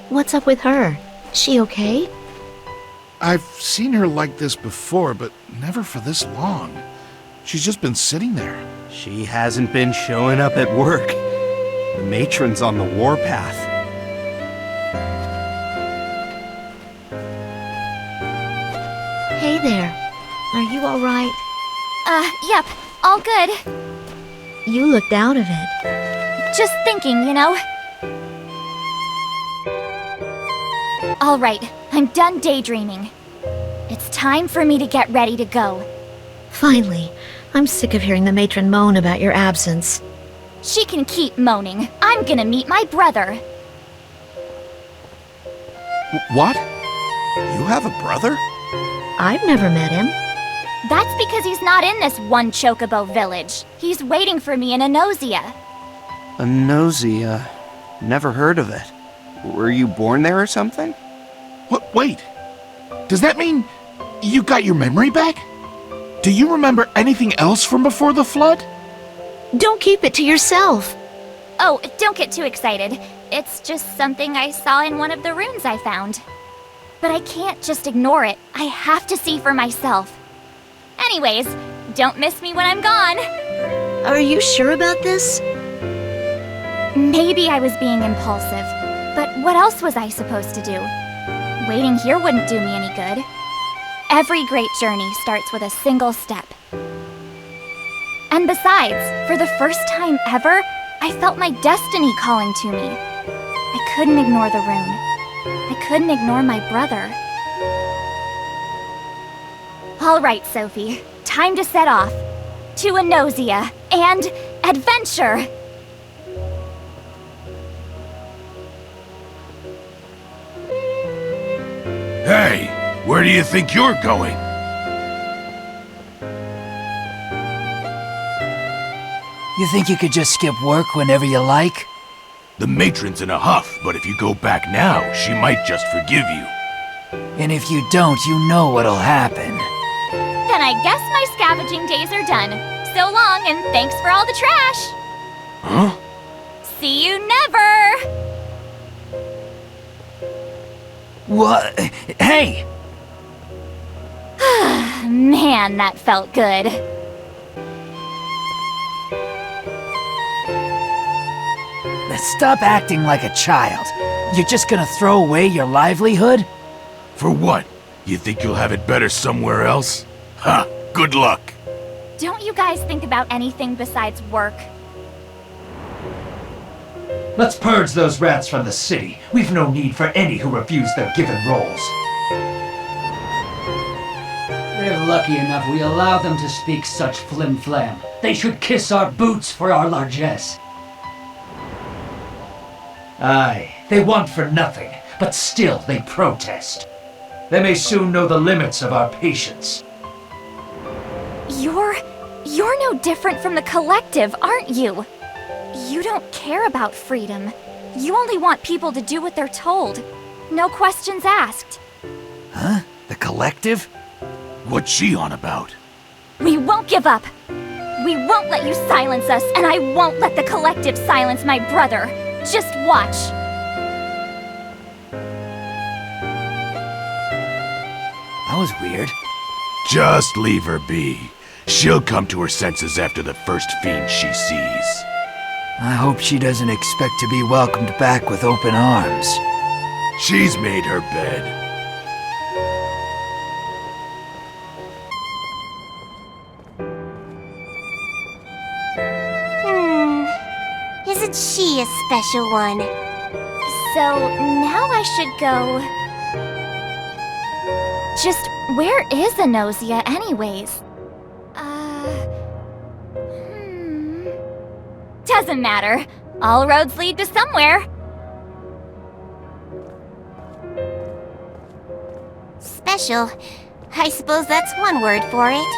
What's up with her? She okay? I've seen her like this before, but never for this long. She's just been sitting there. She hasn't been showing up at work. The matron's on the warpath. Hey there. Are you alright? Yep, all good. You looked out of it. Just thinking, you know. All right, I'm done daydreaming. It's time for me to get ready to go. Finally. I'm sick of hearing the matron moan about your absence. She can keep moaning. I'm gonna meet my brother. What? You have a brother? I've never met him. That's because he's not in this one chocobo village. He's waiting for me in Enosia. A nosy, never heard of it. Were you born there or something? What? Wait. Does that mean you got your memory back? Do you remember anything else from before the flood? Don't keep it to yourself. Oh, don't get too excited. It's just something I saw in one of the runes I found. But I can't just ignore it. I have to see for myself. Anyways, don't miss me when I'm gone. Are you sure about this? Maybe I was being impulsive, but what else was I supposed to do? Waiting here wouldn't do me any good. Every great journey starts with a single step. And besides, for the first time ever, I felt my destiny calling to me. I couldn't ignore the rune. I couldn't ignore my brother. All right, Sophie. Time to set off. To Enosia and adventure! Hey, where do you think you're going? You think you could just skip work whenever you like? The matron's in a huff, but if you go back now, she might just forgive you. And if you don't, you know what'll happen. Then I guess my scavenging days are done. So long, and thanks for all the trash! Huh? See you never! What? Hey! Man, that felt good. Stop acting like a child. You're just gonna throw away your livelihood? For what? You think you'll have it better somewhere else? Ha! Good luck! Don't you guys think about anything besides work? Let's purge those rats from the city. We've no need for any who refuse their given roles. They're lucky enough we allow them to speak such flim-flam. They should kiss our boots for our largesse. Aye, they want for nothing, but still they protest. They may soon know the limits of our patience. You're no different from the collective, aren't you? You don't care about freedom. You only want people to do what they're told. No questions asked. Huh? The collective? What's she on about? We won't give up. We won't let you silence us, and I won't let the collective silence my brother. Just watch. That was weird. Just leave her be. She'll come to her senses after the first fiend she sees. I hope she doesn't expect to be welcomed back with open arms. She's made her bed. Isn't she a special one? So, now I should go... Just, where is Enosia anyways? Doesn't matter. All roads lead to somewhere. Special. I suppose that's one word for it.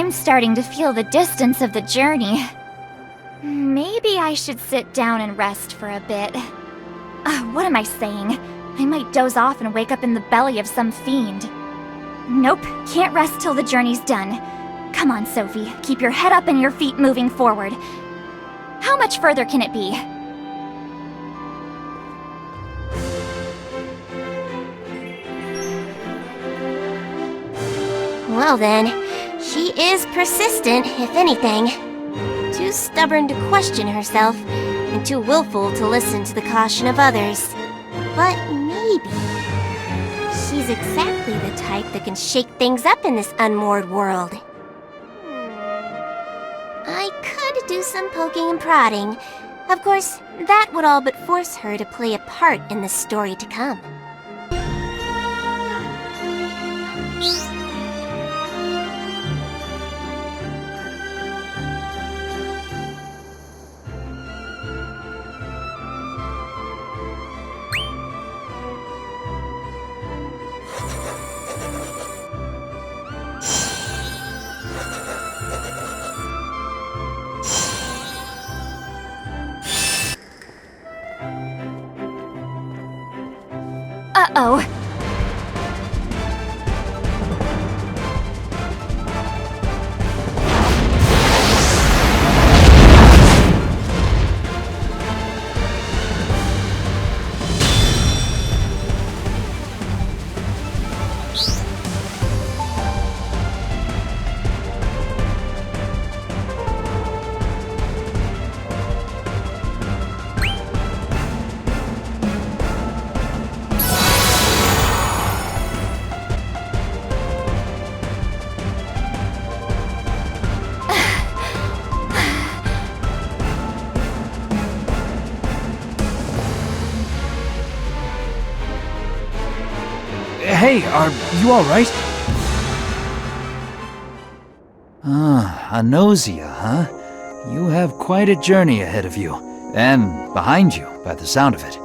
I'm starting to feel the distance of the journey. Maybe I should sit down and rest for a bit. What am I saying? I might doze off and wake up in the belly of some fiend. Nope, can't rest till the journey's done. Come on, Sophie, keep your head up and your feet moving forward. How much further can it be? Well then, she is persistent, if anything. Too stubborn to question herself, and too willful to listen to the caution of others. But maybe she's exactly the type that can shake things up in this unmoored world. I could do some poking and prodding. Of course, that would all but force her to play a part in the story to come. Uh-oh. Hey, are you alright? Anosia, huh? You have quite a journey ahead of you. And behind you, by the sound of it.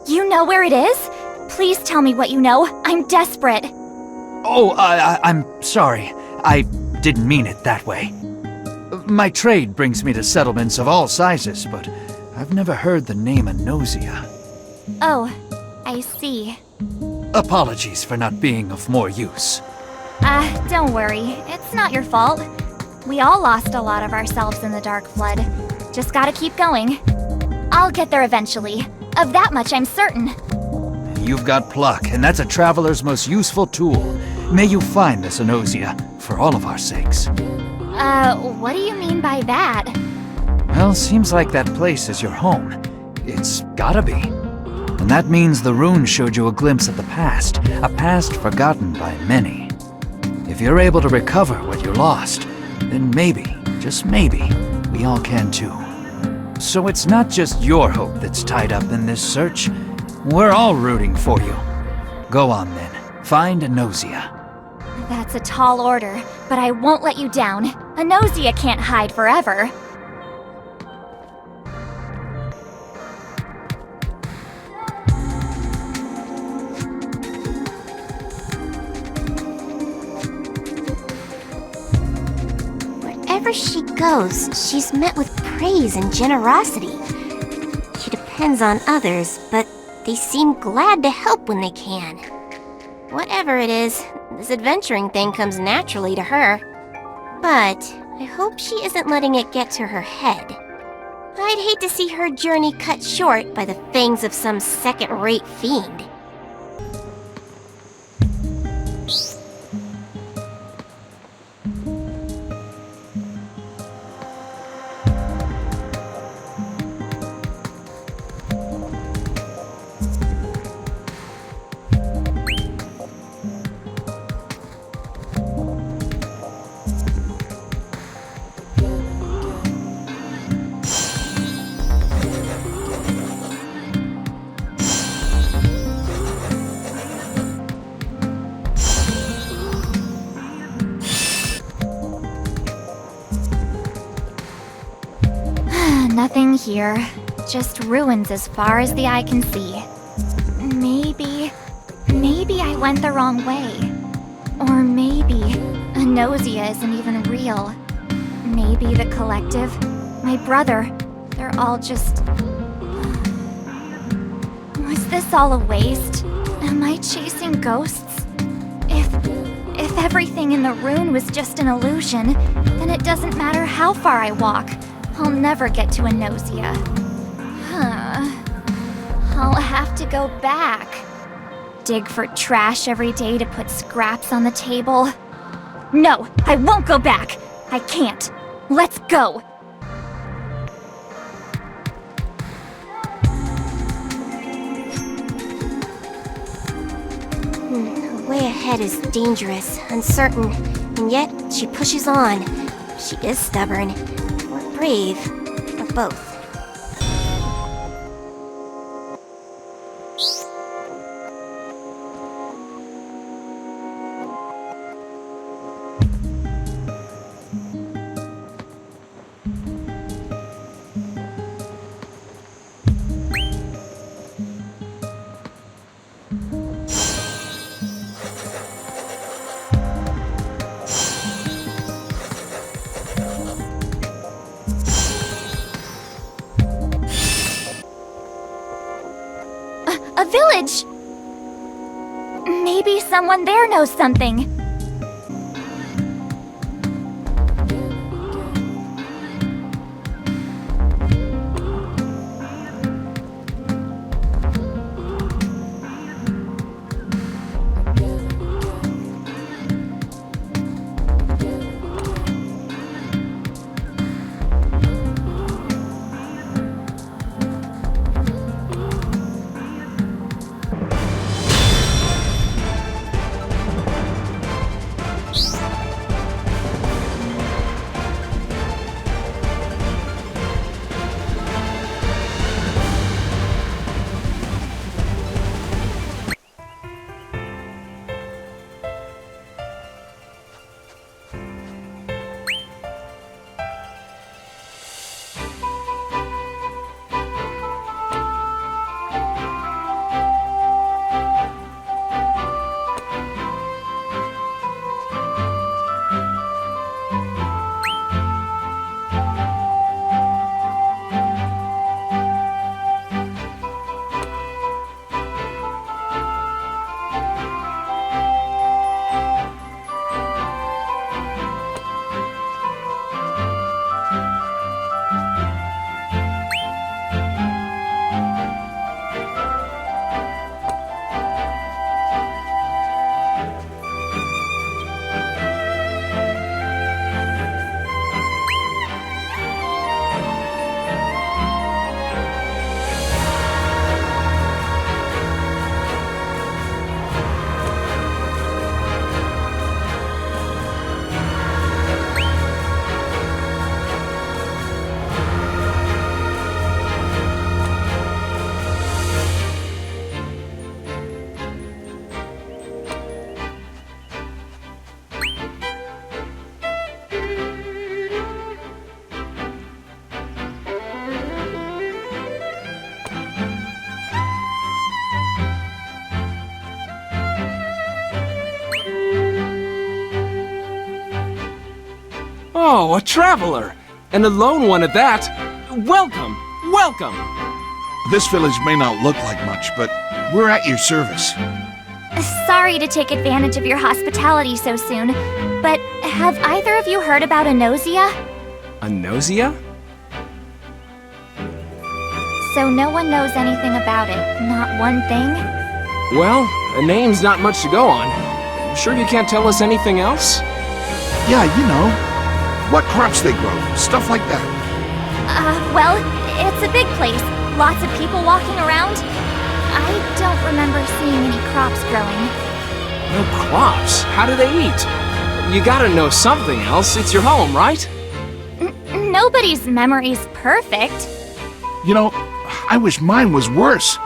You know where it is? Please tell me what you know. I'm desperate. Oh, I'm sorry. I didn't mean it that way. My trade brings me to settlements of all sizes, but I've never heard the name Anosia. Oh, I see. Apologies for not being of more use. Don't worry. It's not your fault. We all lost a lot of ourselves in the Dark Flood. Just gotta keep going. I'll get there eventually. Of that much I'm certain. You've got pluck, and that's a traveler's most useful tool. May you find this Anosia, for all of our sakes. What do you mean by that? Well, seems like that place is your home. It's gotta be. And that means the rune showed you a glimpse of the past, a past forgotten by many. If you're able to recover what you lost, then maybe, just maybe, we all can too. So it's not just your hope that's tied up in this search. We're all rooting for you. Go on then, find Anosia. That's a tall order, but I won't let you down. Anosia can't hide forever. Wherever she goes, she's met with praise and generosity. She depends on others, but they seem glad to help when they can. Whatever it is, this adventuring thing comes naturally to her. But I hope she isn't letting it get to her head. I'd hate to see her journey cut short by the fangs of some second-rate fiend. Nothing here. Just ruins as far as the eye can see. Maybe I went the wrong way. Or maybe nausea isn't even real. Maybe the collective, my brother, they're all just... Was this all a waste? Am I chasing ghosts? If everything in the rune was just an illusion, then it doesn't matter how far I walk. I'll never get to a nausea. I'll have to go back. Dig for trash every day to put scraps on the table. No, I won't go back. I can't. Let's go. The way ahead is dangerous, uncertain, and yet she pushes on. She is stubborn, or brave, or both. A village! Maybe someone there knows something. Oh, a traveler! And a lone one at that! Welcome! Welcome! This village may not look like much, but we're at your service. Sorry to take advantage of your hospitality so soon, but have either of you heard about a nausea? A nausea? So no one knows anything about it, not one thing? Well, a name's not much to go on. Sure you can't tell us anything else? Yeah, you know, what crops they grow, stuff like that. Well, it's a big place. Lots of people walking around. I don't remember seeing any crops growing. No crops? How do they eat? You gotta know something else. It's your home, right? Nobody's memory's perfect. You know, I wish mine was worse.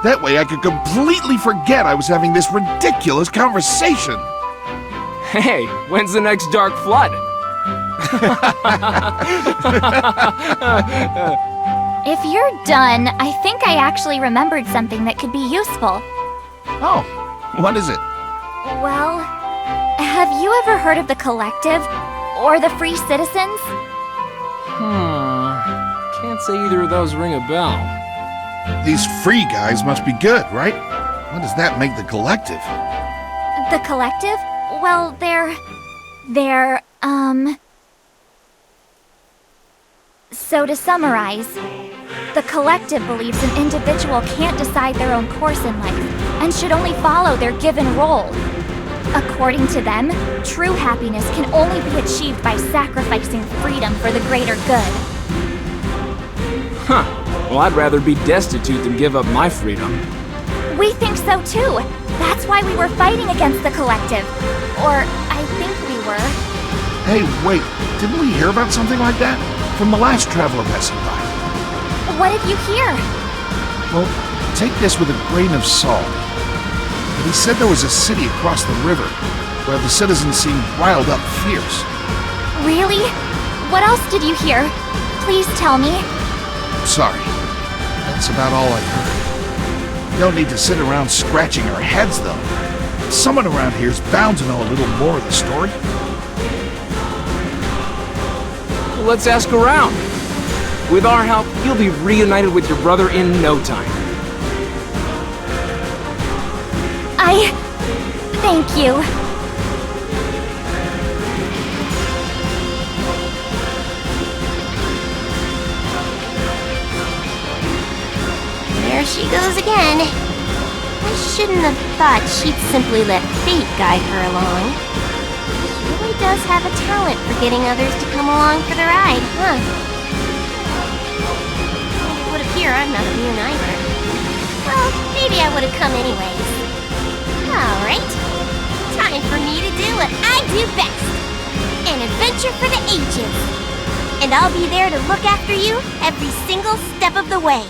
That way I could completely forget I was having this ridiculous conversation. Hey, when's the next dark flood? If you're done, I think I actually remembered something that could be useful. Oh, what is it? Well, Have you ever heard of the Collective? Or the Free Citizens? Can't say either of those ring a bell. These free guys must be good, right? What does that make the Collective? The Collective? Well, they're... So to summarize, the Collective believes an individual can't decide their own course in life and should only follow their given role. According to them, true happiness can only be achieved by sacrificing freedom for the greater good. Huh. Well, I'd rather be destitute than give up my freedom. We think so too. That's why we were fighting against the Collective. Or, I think we were. Hey, wait, didn't we hear about something like that? From the last traveler passing by. What did you hear? Well, take this with a grain of salt. But he said there was a city across the river, where the citizens seemed riled up fierce. Really? What else did you hear? Please tell me. Sorry, that's about all I've heard. You don't need to sit around scratching our heads, though. Someone around here's bound to know a little more of the story. Well, let's ask around. With our help, you'll be reunited with your brother in no time. Thank you. There she goes again. I shouldn't have thought she'd simply let fate guide her along. She really does have a talent for getting others to come along for the ride, huh? It would appear I'm not immune either. Well, maybe I would have come anyways. Alright. Time for me to do what I do best. An adventure for the ages. And I'll be there to look after you every single step of the way.